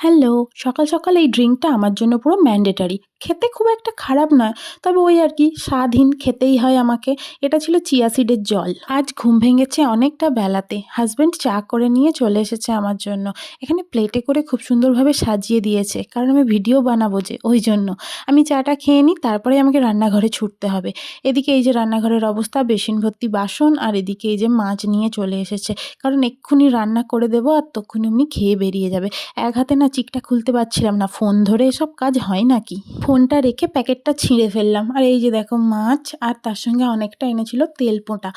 Hello, সকাল সকাল এই ড্রিঙ্কটা আমার জন্য পুরো ম্যান্ডেটরি। খেতে খুব একটা খারাপ নয়, তবে ওই আর কি স্বাদহীন খেতেই হয় আমাকে। এটা ছিল চিয়া সিডের জল। আজ ঘুম ভেঙেছে অনেকটা বেলাতে। হাজব্যান্ড চা করে নিয়ে চলে এসেছে আমার জন্য। এখানে প্লেটে করে খুব সুন্দরভাবে সাজিয়ে দিয়েছে, কারণ আমি ভিডিও বানাবো যে, ওই জন্য। আমি চাটা খেয়ে নিই, তারপরে আমাকে রান্নাঘরে ছুটতে হবে। এদিকে এই যে রান্নাঘরের অবস্থা, বেসিন ভর্তি বাসন, আর এদিকে এই যে মাছ নিয়ে চলে এসেছে, কারণ এক্ষুনি রান্না করে দেবো আর তক্ষুনি উনি খেয়ে বেরিয়ে যাবে। এক হাতে না চিকটা খুলতে পারছিলাম না, ফোন ধরে এসব কাজ হয় নাকি। ফোনটা রেখে প্যাকেটটা ছিঁড়ে ফেললাম, আর এই যে দেখো মাছ, আর তার সঙ্গে অনেকটা এনেছিল তেলপোঁটা।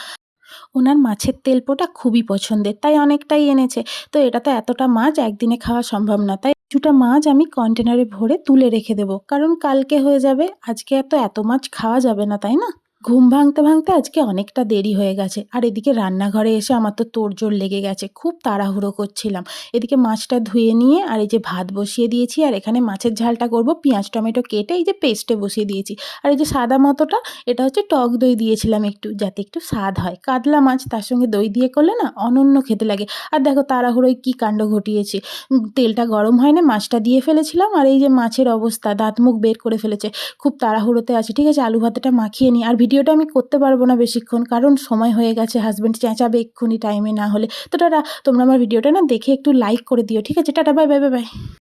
ওনার মাছের তেলপোঁটা খুবই পছন্দের, তাই অনেকটাই এনেছে। তো এটা তো এতটা মাছ একদিনে খাওয়া সম্ভব না, তাই কিছুটা মাছ আমি কন্টেনারে ভরে তুলে রেখে দেবো, কারণ কালকে হয়ে যাবে। আজকে এত মাছ খাওয়া যাবে না, তাই না? ঘুম ভাঙতে ভাঙতে আজকে অনেকটা দেরি হয়ে গেছে, আর এদিকে রান্নাঘরে এসে আমার তো তোড়জোড় লেগে গেছে, খুব তাড়াহুড়ো করছিলাম। এদিকে মাছটা ধুয়ে নিয়ে আর এই যে ভাত বসিয়ে দিয়েছি, আর এখানে মাছের ঝালটা করব পেঁয়াজ টমেটো কেটে এই যে পেস্টে বসিয়ে দিয়েছি। আর এই যে সাদা মতোটা, এটা হচ্ছে টক দই দিয়েছিলাম একটু, যাতে একটু স্বাদ হয়। কাতলা মাছ তার সঙ্গে দই দিয়ে করলে না অনন্য খেতে লাগে। আর দেখো তাড়াহুড়োয় কী কাণ্ড ঘটিয়েছি। তেলটা গরম হয় না, মাছটা দিয়ে ফেলেছিলাম, আর এই যে মাছের অবস্থা, দাঁত মুখ বের করে ফেলেছে। খুব তাড়াহুড়োতে আছি। ঠিক আছে, আলু ভাতেটা মাখিয়ে নিই। আর ভিডিওটা আমি করতে পারবো না বেশিক্ষণ, কারণ সময় হয়ে গেছে, হাজব্যান্ড চেঁচাবে এক্ষুনি টাইমে না হলে। তো টাটা, তোমরা আমার ভিডিওটা না দেখে একটু লাইক করে দিও। ঠিক আছে, tata, bye bye bye bye.